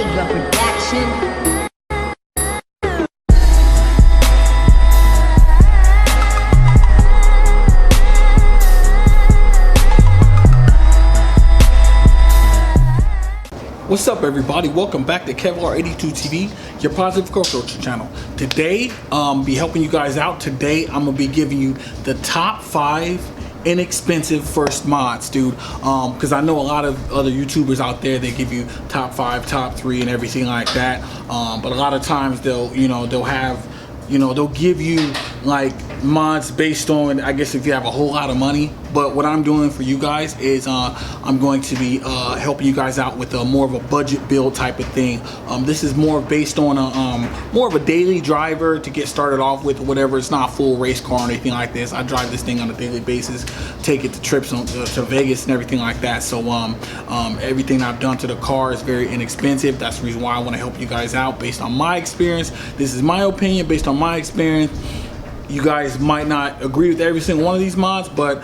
Omega Production. What's up, everybody? Welcome back to Kevlar82 TV, your positive car culture channel. Today, be helping you guys out. Today, I'm gonna be giving you the top 5 inexpensive first mods, dude. Because I know a lot of other YouTubers out there, they give you top 5, top 3, and everything like that. But a lot of times they'll give you like mods based on, I guess, if you have a whole lot of money. But what I'm doing for you guys is I'm going to be helping you guys out with more of a budget build type of thing. This is more based on more of a daily driver to get started off with, whatever. It's not a full race car or anything like this. I drive this thing on a daily basis, take it to trips to Vegas and everything like that. So everything I've done to the car is very inexpensive. That's the reason why I want to help you guys out based on my experience. This is my opinion based on my experience. You guys might not agree with every single one of these mods, but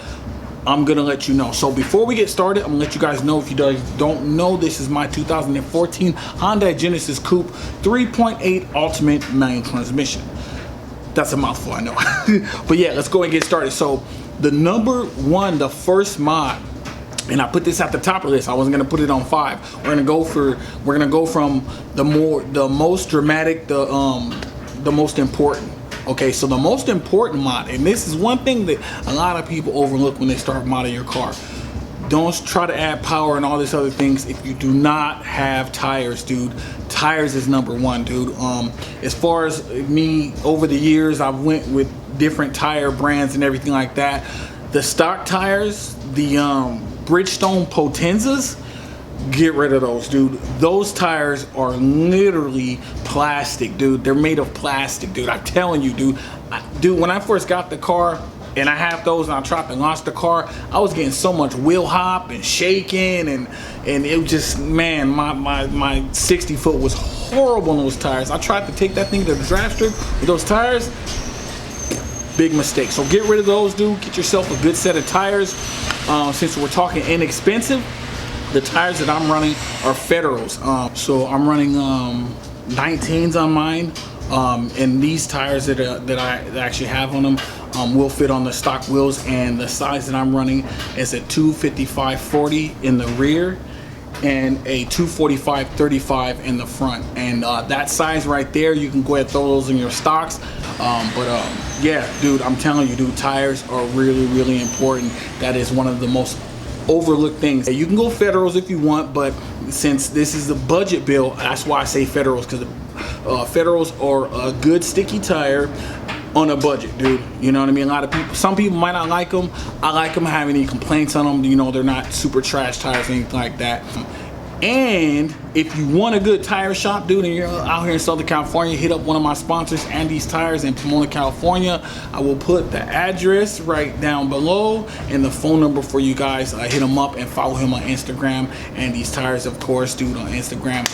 I'm gonna let you know. So before we get started, I'm gonna let you guys know, if you guys don't know, this is my 2014 Honda Genesis Coupe 3.8 Ultimate manual transmission. That's a mouthful, I know. But yeah, let's go and get started. So the number one, the first mod, and I put this at the top of the list. I wasn't gonna put it on 5. We're gonna go from the most dramatic, the most important. Okay, so the most important mod, and this is one thing that a lot of people overlook when they start modding your car. Don't try to add power and all these other things if you do not have tires, dude. Tires is number one, dude. As far as me, over the years, I've went with different tire brands and everything like that. The stock tires, the Bridgestone Potenzas, get rid of those, dude. Those tires are literally plastic, dude. They're made of plastic, dude. I'm telling you, dude. When I first got the car and I have those and I tried to launch the car, I was getting so much wheel hop and shaking, and it was just, man, my 60 foot was horrible on those tires. I tried to take that thing to the drag strip with those tires. Big mistake. So get rid of those, dude. Get yourself a good set of tires. Since we're talking inexpensive, the tires that I'm running are Federals. So I'm running 19s on mine, and these tires that I actually have on them will fit on the stock wheels, and the size that I'm running is a 255/40 in the rear and a 245/35 in the front. And that size right there, you can go ahead and throw those in your stocks. Yeah, dude, I'm telling you, dude, tires are really, really important. That is one of the most overlooked things. You can go Federals if you want, but since this is a budget build, that's why I say Federals, because Federals are a good sticky tire on a budget, dude. You know what I mean? A lot of people, some people might not like them. I like them. I have any complaints on them. You know, they're not super trash tires or anything like that. And if you want a good tire shop, dude, and you're out here in Southern California, hit up one of my sponsors, Andy's Tires in Pomona, California. I will put the address right down below and the phone number for you guys. Hit him up and follow him on Instagram. Andy's Tires, of course, dude, on Instagram.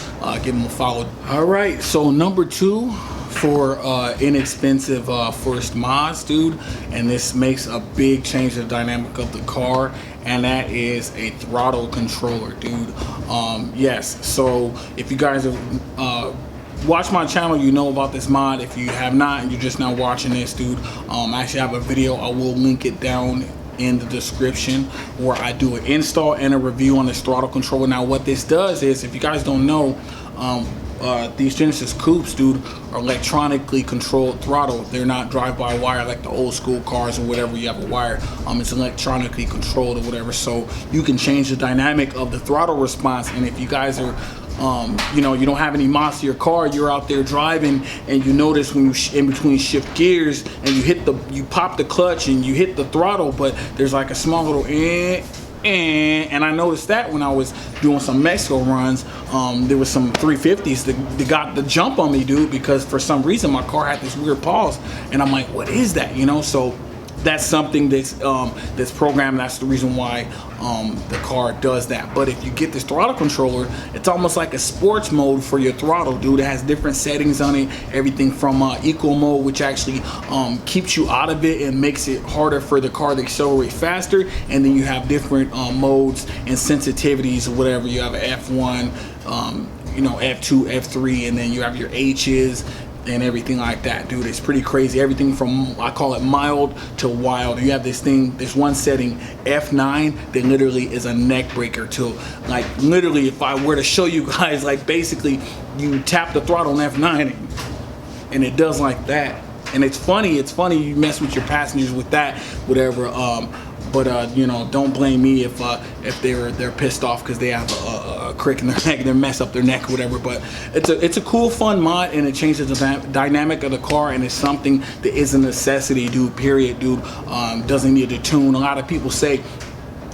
Give him a follow. All right, so number 2 for inexpensive first mods, dude, and this makes a big change to the dynamic of the car, and that is a throttle controller, dude. Yes, so if you guys have watched my channel, you know about this mod. If you have not and you're just now watching this, dude, I actually have a video. I will link it down in the description where I do an install and a review on this throttle controller. Now what this does is, if you guys don't know, these Genesis Coupes, dude, are electronically controlled throttle. They're not drive-by-wire like the old school cars or whatever. You have a wire. It's electronically controlled or whatever, so you can change the dynamic of the throttle response. And if you guys are you know, you don't have any mods to your car, you're out there driving and you notice when you in between shift gears and you pop the clutch and you hit the throttle, but there's like a small little and I noticed that when I was doing some Mexico runs, there was some 350s that got the jump on me, dude, because for some reason my car had this weird pause, and I'm like, what is that, you know? So that's something that's programmed. That's the reason why the car does that. But if you get this throttle controller, it's almost like a sports mode for your throttle, dude. It has different settings on it, everything from eco mode, which actually keeps you out of it and makes it harder for the car to accelerate faster, and then you have different modes and sensitivities or whatever. You have F1, you know, F2, F3, and then you have your H's and everything like that, dude. It's pretty crazy. Everything from, I call it mild to wild. You have this thing, this one setting, F9, that literally is a neck breaker too. Like literally, if I were to show you guys, like basically you tap the throttle on F9 and it does like that. And it's funny you mess with your passengers with that, whatever. But you know, don't blame me if they're pissed off because they have a crick in their neck, they mess up their neck or whatever. But it's a cool, fun mod, and it changes the dynamic of the car, and it's something that is a necessity, dude. Period, dude. Doesn't need a tune. A lot of people say,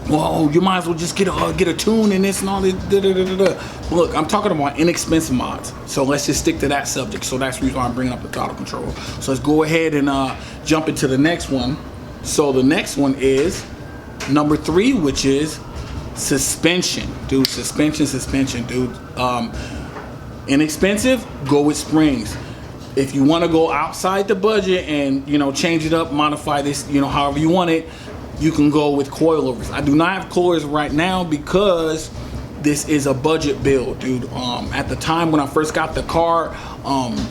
well, you might as well just get a tune and this and all this. Look, I'm talking about inexpensive mods, so let's just stick to that subject. So that's the reason why I'm bringing up the throttle control. So let's go ahead and jump into the next one. So the next one is number 3, which is suspension, dude. Suspension, dude. Inexpensive, go with springs. If you want to go outside the budget and, you know, change it up, modify this, you know, however you want it, you can go with coilovers. I do not have coilovers right now because this is a budget build, dude. At the time when I first got the car,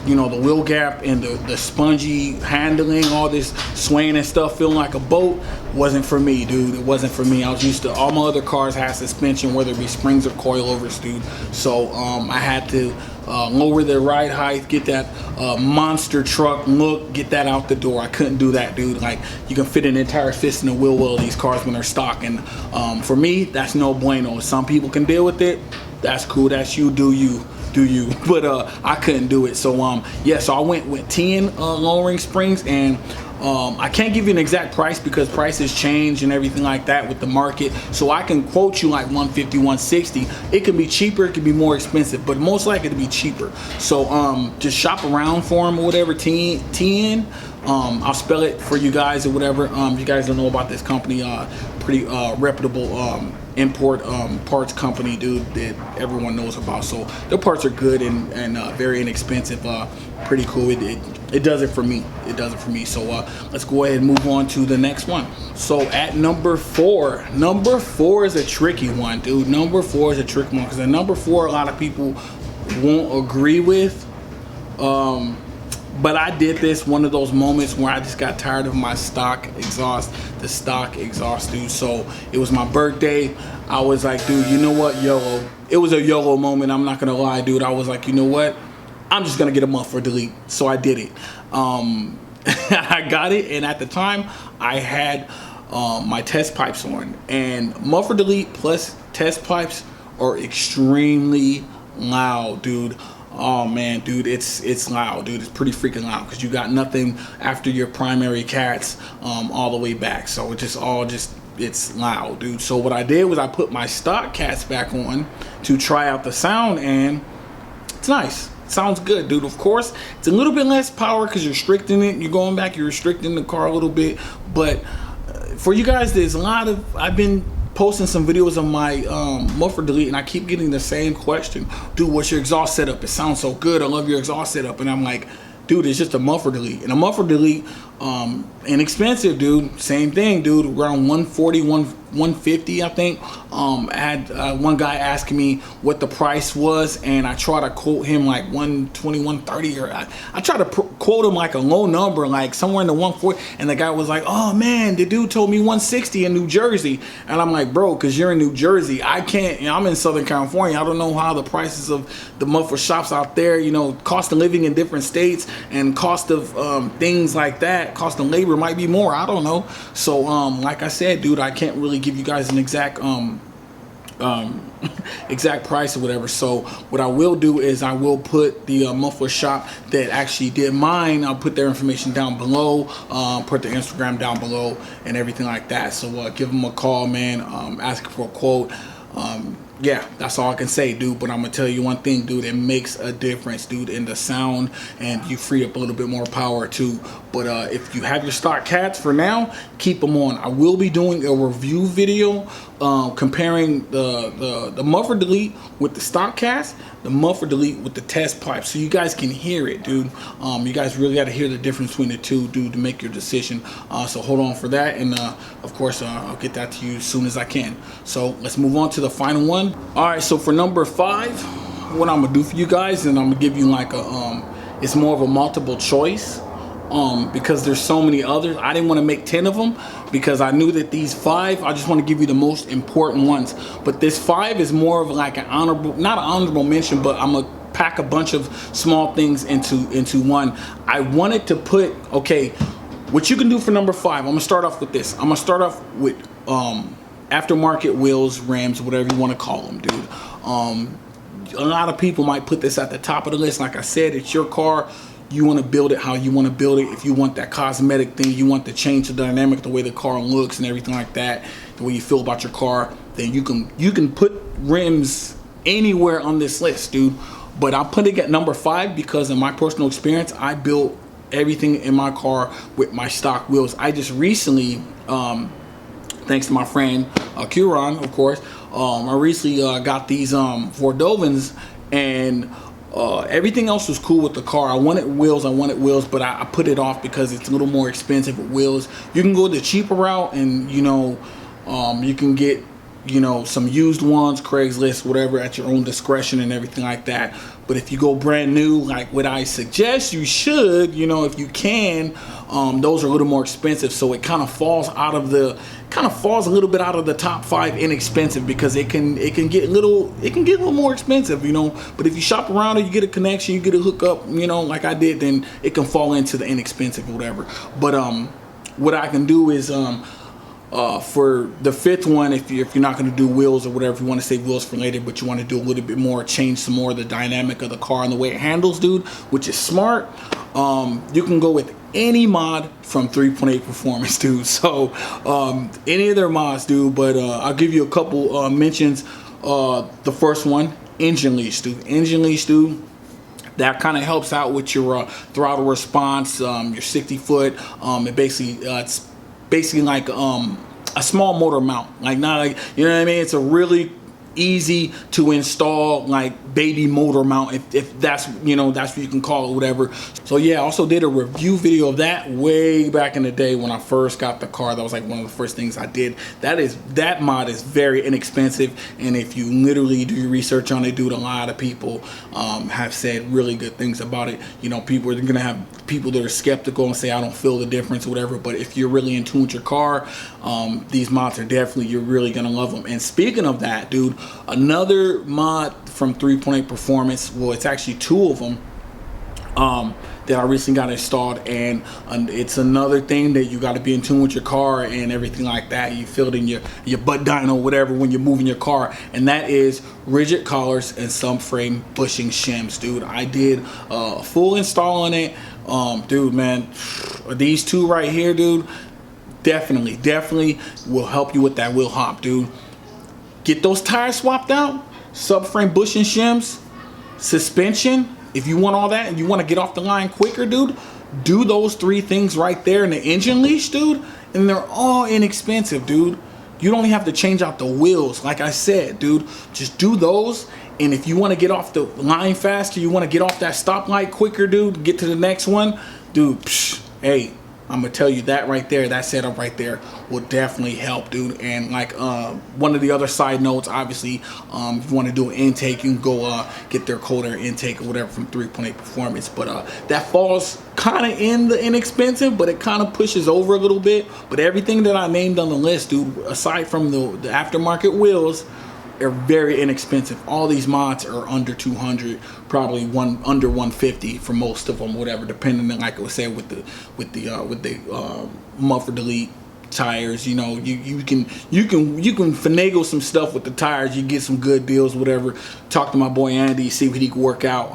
you know, the wheel gap and the spongy handling, all this swaying and stuff, feeling like a boat, wasn't for me, dude. It wasn't for me. I was used to, all my other cars had suspension, whether it be springs or coilovers, dude. So I had to lower the ride height, get that monster truck look, get that out the door. I couldn't do that, dude. Like, you can fit an entire fist in the wheel well of these cars when they're stock, and for me, that's no bueno. Some people can deal with it. That's cool. That's you. Do you. But I couldn't do it. So yeah, so I went with 10 lowering springs, and I can't give you an exact price because prices change and everything like that with the market. So I can quote you like 150, 160. It can be cheaper, it can be more expensive, but most likely to be cheaper. So just shop around for them or whatever. 10. I'll spell it for you guys or whatever. You guys don't know about this company, pretty reputable import parts company, dude, that everyone knows about. So their parts are good and very inexpensive. Pretty cool. It does it for me. It does it for me. So let's go ahead and move on to the next one. So at number 4 is a tricky one, dude. Number 4 is a tricky one because the number 4 a lot of people won't agree with. But I did this one of those moments where I just got tired of my stock exhaust, dude. So it was my birthday. I was like, dude, you know what, YOLO. It was a YOLO moment, I'm not gonna lie, dude. I was like, you know what, I'm just gonna get a muffler delete. So I did it. I got it, and at the time I had my test pipes on, and muffler delete plus test pipes are extremely loud, dude. Oh man, dude, it's loud, dude. It's pretty freaking loud because you got nothing after your primary cats all the way back. So it's loud, dude. So what I did was I put my stock cats back on to try out the sound, and it's nice. It sounds good, dude. Of course, it's a little bit less power because you're restricting it. You're going back, you're restricting the car a little bit. But for you guys, there's a lot of, I've been posting some videos of my muffler delete, and I keep getting the same question, dude, what's your exhaust setup? It sounds so good, I love your exhaust setup. And I'm like, dude, it's just a muffler delete. And a muffler delete, inexpensive, dude. Same thing, dude, around 140, 150, I think. I had one guy asking me what the price was, and I try to quote him like 120, 130, or I try to quote him like a low number, like somewhere in the 140, and the guy was like, oh man, the dude told me 160 in New Jersey. And I'm like, bro, because you're in New Jersey, I can't, you know, I'm in Southern California, I don't know how the prices of the muffler shops out there, you know, cost of living in different states and cost of things like that, cost of labor might be more, I don't know. So like I said, dude, I can't really give you guys an exact exact price or whatever. So what I will do is I will put the muffler shop that actually did mine, I'll put their information down below, put their Instagram down below and everything like that. So give them a call, man, ask for a quote. Yeah, that's all I can say, dude. But I'm gonna tell you one thing, dude, it makes a difference, dude, in the sound, and you free up a little bit more power too. But if you have your stock cats for now, keep them on. I will be doing a review video comparing the muffler delete with the stock cats, the muffler delete with the test pipe, so you guys can hear it, dude. You guys really got to hear the difference between the two, dude, to make your decision. So hold on for that, and of course I'll get that to you as soon as I can. So let's move on to the final one. All right, so for number 5, what I'm gonna do for you guys, and I'm gonna give you like a it's more of a multiple choice. Because there's so many others. I didn't want to make 10 of them because I knew that these 5, I just want to give you the most important ones. But this 5 is more of like an honorable, not an honorable mention, but I'm gonna pack a bunch of small things into one. I wanted to put, okay, what you can do for number 5. I'm gonna start off with this. I'm gonna start off with aftermarket wheels, rims, whatever you want to call them, dude. A lot of people might put this at the top of the list. Like I said, it's your car. You want to build it how you want to build it. If you want that cosmetic thing, you want to change the dynamic, the way the car looks and everything like that, the way you feel about your car, then you can put rims anywhere on this list, dude. But I'm putting it at number 5 because in my personal experience, I built everything in my car with my stock wheels. I just recently, thanks to my friend Curon, of course, I recently got these Vordovans, and everything else was cool with the car. I wanted wheels, but I put it off because it's a little more expensive with wheels. You can go the cheaper route, and you know, you can get, you know, some used ones, Craigslist, whatever, at your own discretion and everything like that. But if you go brand new, like what I suggest you should, you know, if you can, those are a little more expensive. So it kind of falls a little bit out of the top 5 inexpensive, because it can get a little more expensive, you know. But if you shop around and you get a connection, you get a hookup, you know, like I did, then it can fall into the inexpensive or whatever. But what I can do is for the 5th one, if you're not going to do wheels or whatever, if you want to save wheels for later, but you want to do a little bit more, change some more of the dynamic of the car and the way it handles, dude, which is smart, you can go with any mod from 3.8 Performance, dude. So any of their mods, dude. But I'll give you a couple mentions. The first one, engine leash, dude. Engine leash, dude. That kind of helps out with your throttle response, your 60 foot. It basically it's basically like a small motor mount, like, not like, you know what I mean. It's a really easy to install, like, baby motor mount, if that's, you know, that's what you can call it, whatever. So yeah, I also did a review video of that way back in the day when I first got the car. That was like one of the first things I did. That mod is very inexpensive, and if you literally do your research on it, dude, a lot of people have said really good things about it. You know, people are gonna have people that are skeptical and say I don't feel the difference or whatever, but if you're really in tune with your car, these mods are definitely, you're really gonna love them. And speaking of that, dude, another mod from 3.8 Performance, well, it's actually 2 of them that I recently got installed, and it's another thing that you got to be in tune with your car and everything like that. You feel it in your butt dyno or whatever when you're moving your car, and that is rigid collars and subframe bushing shims, dude. I did a full install on it, dude, man. These 2 right here, dude, definitely will help you with that wheel hop, dude. Get those tires swapped out, subframe bushing shims, suspension. If you want all that and you want to get off the line quicker, dude, do those 3 things right there in the engine leash, dude, and they're all inexpensive, dude. You don't have to change out the wheels, like I said, dude. Just do those, and if you want to get off the line faster, you want to get off that stoplight quicker, dude, get to the next one, dude, hey, I'm gonna tell you that right there, that setup right there will definitely help, dude. And like one of the other side notes, obviously, if you want to do an intake, you can go get their cold air intake or whatever from 3.8 Performance. But that falls kind of in the inexpensive, but it kind of pushes over a little bit. But everything that I named on the list, dude, aside from the aftermarket wheels, are very inexpensive. All these mods are under 200, probably under 150 for most of them, whatever, depending on, like I was saying, with the muffler delete tires. You know, you can finagle some stuff with the tires. You get some good deals, whatever. Talk to my boy Andy, see what he can work out.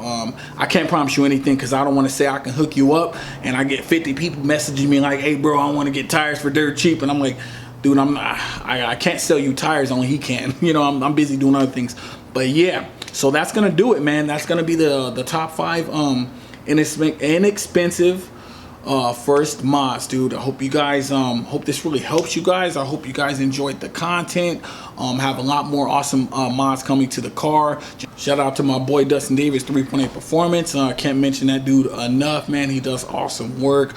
I can't promise you anything because I don't want to say I can hook you up and I get 50 people messaging me like, hey bro, I want to get tires for dirt cheap, and I'm like, dude, I can't sell you tires, only he can. You know, I'm busy doing other things. But yeah, so that's gonna do it, man. That's gonna be the top 5 inexpensive first mods, dude. I hope you guys hope this really helps you guys. I hope you guys enjoyed the content. Have a lot more awesome mods coming to the car. Shout out to my boy Dustin Davis, 3.8 Performance. Can't mention that dude enough, man. He does awesome work.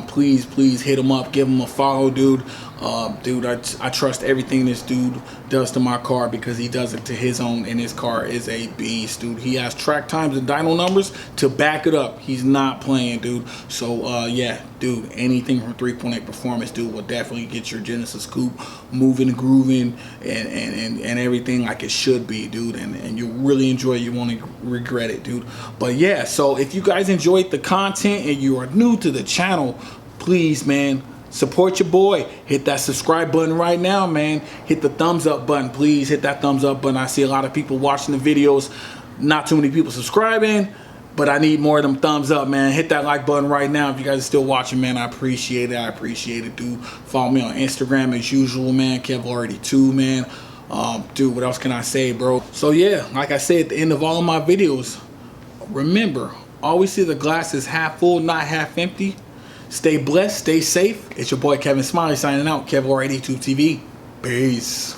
Please hit him up, give him a follow, dude. Dude, I trust everything this dude does to my car because he does it to his own, and his car is a beast, dude. He has track times and dyno numbers to back it up. He's not playing, dude. So yeah, dude, anything from 3.8 Performance, dude, will definitely get your Genesis Coupe moving, grooving, and everything like it should be, dude. And you really enjoy it. You won't regret it, dude. But yeah, so if you guys enjoyed the content and you are new to the channel, please, man, support your boy. Hit that subscribe button right now, man. Hit the thumbs up button, please. Hit that thumbs up button. I see a lot of people watching the videos, not too many people subscribing, but I need more of them thumbs up, man. Hit that like button right now if you guys are still watching, man. I appreciate it. I appreciate it, dude. Follow me on Instagram as usual, man. Kev82, man. Dude, what else can I say, bro? So yeah, like I said at the end of all of my videos, remember, always see the glass is half full, not half empty. Stay blessed, stay safe. It's your boy Kevin Smiley signing out. Kev82 TV. Peace.